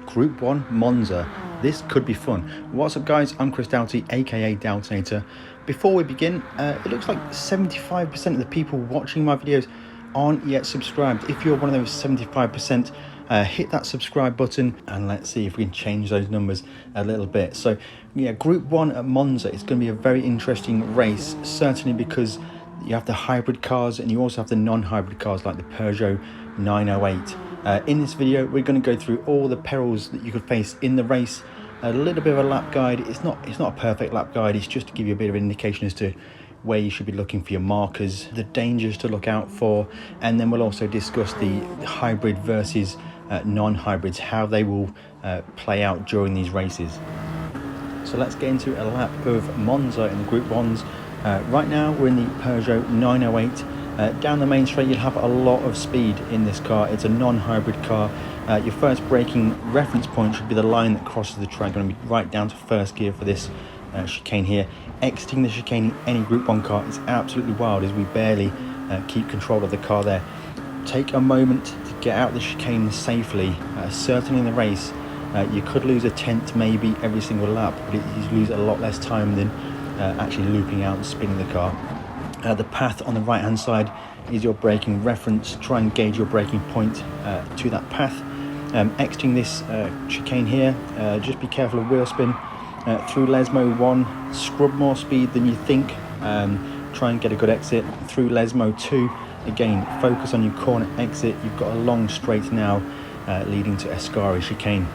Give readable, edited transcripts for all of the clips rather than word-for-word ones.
Group 1 Monza. This could be fun. What's up guys, I'm Chris Doughty, aka Doughtinator. Before we begin, it looks like 75% of the people watching my videos aren't yet subscribed. If you're one of those 75%, hit that subscribe button and let's see if we can change those numbers a little bit. So yeah, Group 1 at Monza, it's going to be a very interesting race, certainly because you have the hybrid cars and you also have the non-hybrid cars like the Peugeot 908. In this video we're going to go through all the perils that you could face in the race, a little bit of a lap guide. It's not a perfect lap guide, it's just to give you a bit of an indication as to where you should be looking for your markers, the dangers to look out for, and then we'll also discuss the hybrid versus non-hybrids, how they will play out during these races. So let's get into a lap of Monza in the Group 1s. Right now we're in the Peugeot 908. Down the main straight you'll have a lot of speed in this car. It's a non-hybrid car. Your first braking reference point should be the line that crosses the track. Going to be right down to first gear for this chicane here. Exiting the chicane in any Group 1 car is absolutely wild, as we barely keep control of the car there. Take a moment to get out the chicane safely. Certainly in the race you could lose a tenth maybe every single lap, but you lose a lot less time than actually looping out and spinning the car. The path on the right hand side is your braking reference. Try and gauge your braking point to that path. Exiting this chicane here, just be careful of wheel spin. Through Lesmo 1, scrub more speed than you think. Try and get a good exit. Through Lesmo 2, again focus on your corner exit. You've got a long straight now leading to Ascari chicane.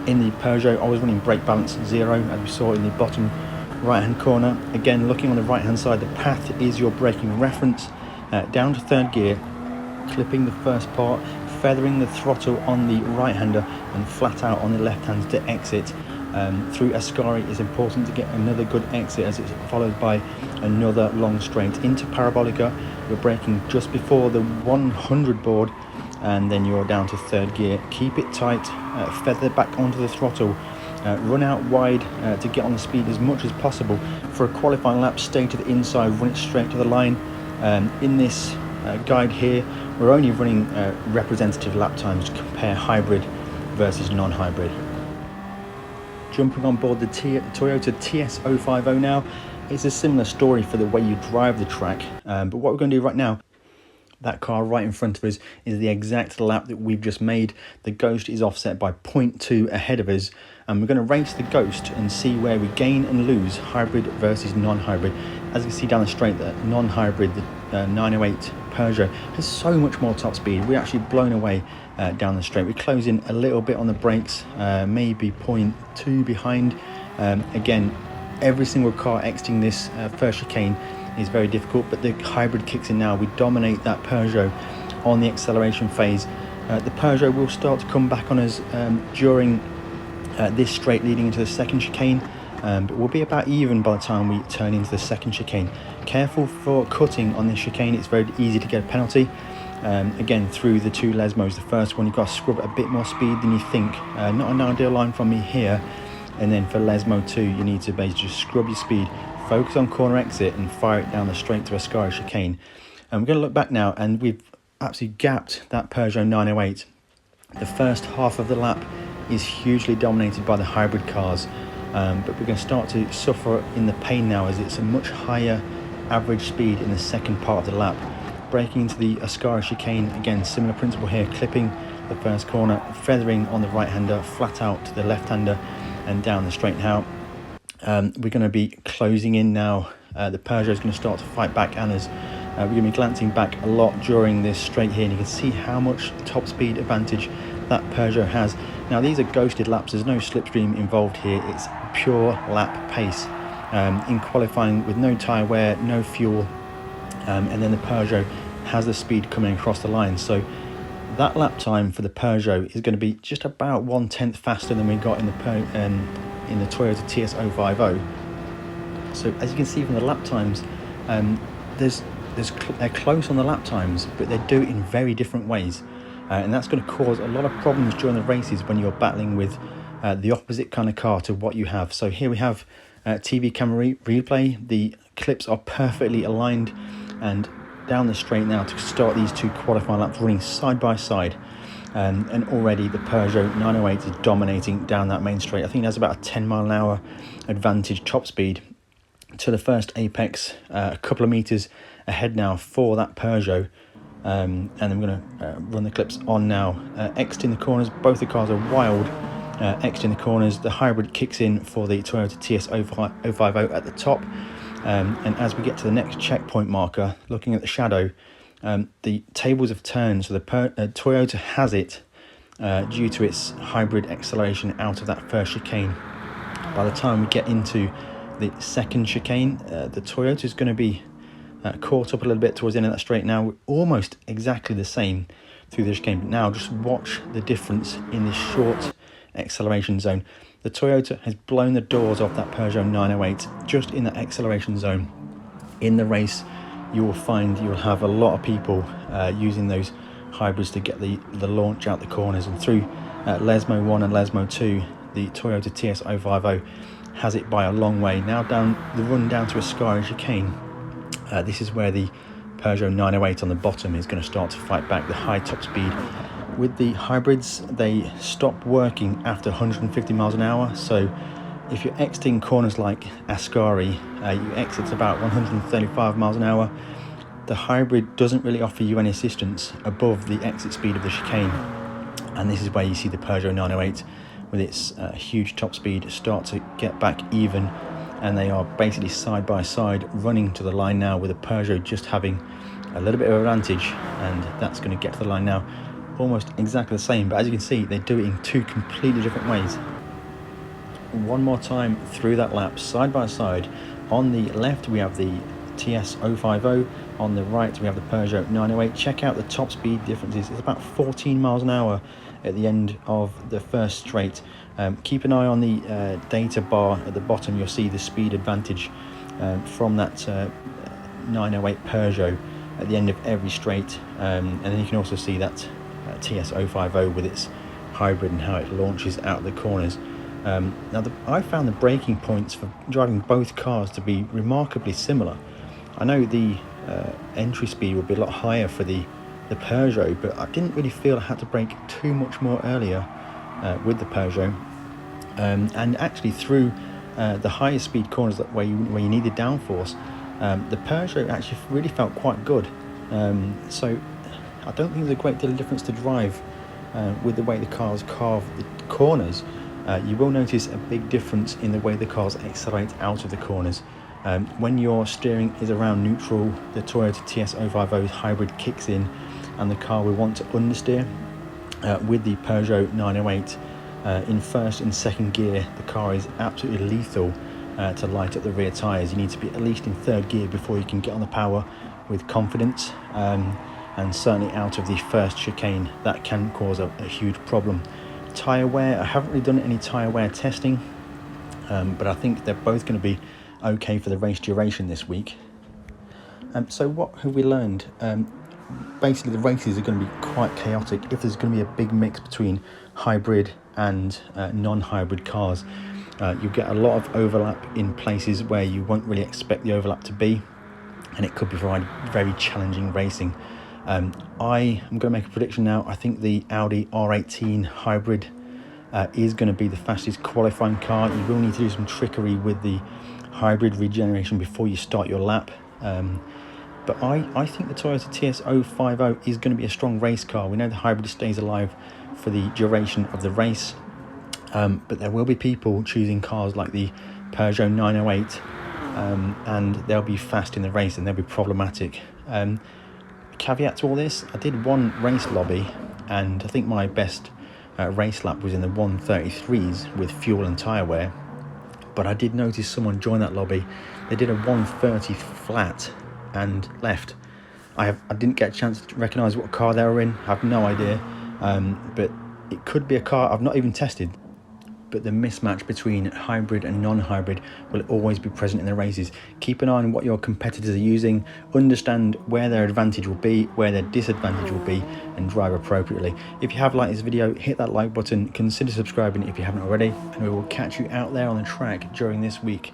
In the Peugeot I was running brake balance 0, as we saw in the bottom right hand corner. Again, looking on the right hand side, the path is your braking reference. Down to third gear, clipping the first part, feathering the throttle on the right hander and flat out on the left hand to exit. Through Ascari is important to get another good exit, as it's followed by another long straight into Parabolica. You're braking just before the 100 board and then you're down to third gear. Keep it tight, feather back onto the throttle. Run out wide to get on the speed as much as possible. For a qualifying lap, stay to the inside, run it straight to the line. In this guide here, we're only running representative lap times to compare hybrid versus non-hybrid. Jumping on board the Toyota TS050 now, it's a similar story for the way you drive the track, but what we're going to do right now, that car right in front of us is the exact lap that we've just made. The Ghost is offset by 0.2 ahead of us, and we're going to race the Ghost and see where we gain and lose hybrid versus non-hybrid. As you can see down the straight, the non-hybrid, the 908 Peugeot has so much more top speed. We're actually blown away down the straight. We close in a little bit on the brakes, maybe 0.2 behind. Again, every single car exiting this first chicane is very difficult, but the hybrid kicks in now. We dominate that Peugeot on the acceleration phase. The Peugeot will start to come back on us during this straight leading into the second chicane, but we'll be about even by the time we turn into the second chicane. Careful for cutting on this chicane, it's very easy to get a penalty. Again, through the two Lesmos, the first one you've got to scrub a bit more speed than you think. Not an ideal line from me here. And then for Lesmo 2 you need to basically just scrub your speed, focus on corner exit and fire it down the straight to Ascari chicane. And we're going to look back now, and we've absolutely gapped that Peugeot 908. The first half of the lap is hugely dominated by the hybrid cars, but we're going to start to suffer in the pain now, as it's a much higher average speed in the second part of the lap. Braking into the Ascari chicane, again similar principle here, clipping the first corner, feathering on the right hander, flat out to the left hander and down the straight now. We're going to be closing in now. The Peugeot is going to start to fight back, and as we're going to be glancing back a lot during this straight here, and you can see how much top speed advantage that Peugeot has. Now these are ghosted laps, there's no slipstream involved here, it's pure lap pace. In qualifying with no tyre wear, no fuel, and then the Peugeot has the speed coming across the line. So that lap time for the Peugeot is going to be just about 1/10 faster than we got in the Toyota TS050. So as you can see from the lap times, they're close on the lap times, but they do it in very different ways, and that's going to cause a lot of problems during the races when you're battling with the opposite kind of car to what you have. So here we have TV camera replay. The clips are perfectly aligned, and down the straight now to start these two qualifying laps running side by side. and already the Peugeot 908 is dominating down that main straight. I think there's about a 10-mile-an-hour advantage top speed to the first apex, a couple of meters ahead now for that Peugeot. And I'm going to run the clips on now. Exiting the corners, both the cars are wild. Exiting the corners, the hybrid kicks in for the Toyota TS050 at the top. And as we get to the next checkpoint marker, looking at the shadow, the tables have turned. So the Toyota has it due to its hybrid acceleration out of that first chicane. By the time we get into the second chicane, the Toyota is going to be caught up a little bit towards the end of that straight. Now we're almost exactly the same through the chicane, but now just watch the difference in this short acceleration zone. The Toyota has blown the doors off that Peugeot 908 just in that acceleration zone. In the race, you will find you'll have a lot of people using those hybrids to get the launch out the corners, and through Lesmo 1 and Lesmo 2, the Toyota TS050 has it by a long way. Now down the run down to a Ascari chicane, this is where the Peugeot 908 on the bottom is going to start to fight back the high top speed. With the hybrids, they stop working after 150 miles an hour. So if you're exiting corners like Ascari, you exit about 135 miles an hour. The hybrid doesn't really offer you any assistance above the exit speed of the chicane. And this is where you see the Peugeot 908 with its huge top speed start to get back even. And they are basically side by side running to the line now, with a Peugeot just having a little bit of advantage, and that's going to get to the line now almost exactly the same. But as you can see, they do it in two completely different ways. One more time through that lap, side by side. On the left we have the TS050, on the right we have the Peugeot 908. Check out the top speed differences. It's about 14 miles an hour at the end of the first straight. Keep an eye on the data bar at the bottom. You'll see the speed advantage from that 908 Peugeot at the end of every straight, and then you can also see that TS050 with its hybrid and how it launches out of the corners. Now I found the braking points for driving both cars to be remarkably similar. I know the entry speed would be a lot higher for the Peugeot, but I didn't really feel I had to brake too much more earlier with the Peugeot. And actually through the higher speed corners where you need the downforce, the Peugeot actually really felt quite good. So I don't think there's a great deal of difference to drive with the way the cars carve the corners. You will notice a big difference in the way the cars accelerate out of the corners. When your steering is around neutral, the Toyota TS050 hybrid kicks in and the car will want to understeer. With the Peugeot 908, in first and second gear, the car is absolutely lethal to light up the rear tyres. You need to be at least in third gear before you can get on the power with confidence, and certainly out of the first chicane that can cause a huge problem. Tyre wear, I haven't really done any tyre wear testing, but I think they're both going to be okay for the race duration this week. So what have we learned? Basically the races are going to be quite chaotic if there's going to be a big mix between hybrid and non-hybrid cars. You get a lot of overlap in places where you won't really expect the overlap to be, and it could provide very challenging racing. I am going to make a prediction now. I think the Audi R18 hybrid is going to be the fastest qualifying car. You will need to do some trickery with the hybrid regeneration before you start your lap. But I think the Toyota TS050 is going to be a strong race car. We know the hybrid stays alive for the duration of the race, but there will be people choosing cars like the Peugeot 908, and they'll be fast in the race and they'll be problematic. Caveat to all this, I did one race lobby, and I think my best race lap was in the 133s with fuel and tyre wear. But I did notice someone join that lobby. They did a 130 flat and left. I didn't get a chance to recognise what car they were in. I have no idea, but it could be a car I've not even tested. But the mismatch between hybrid and non-hybrid will always be present in the races. Keep an eye on what your competitors are using, understand where their advantage will be, where their disadvantage will be, and drive appropriately. If you have liked this video, hit that like button, consider subscribing if you haven't already, and we will catch you out there on the track during this week.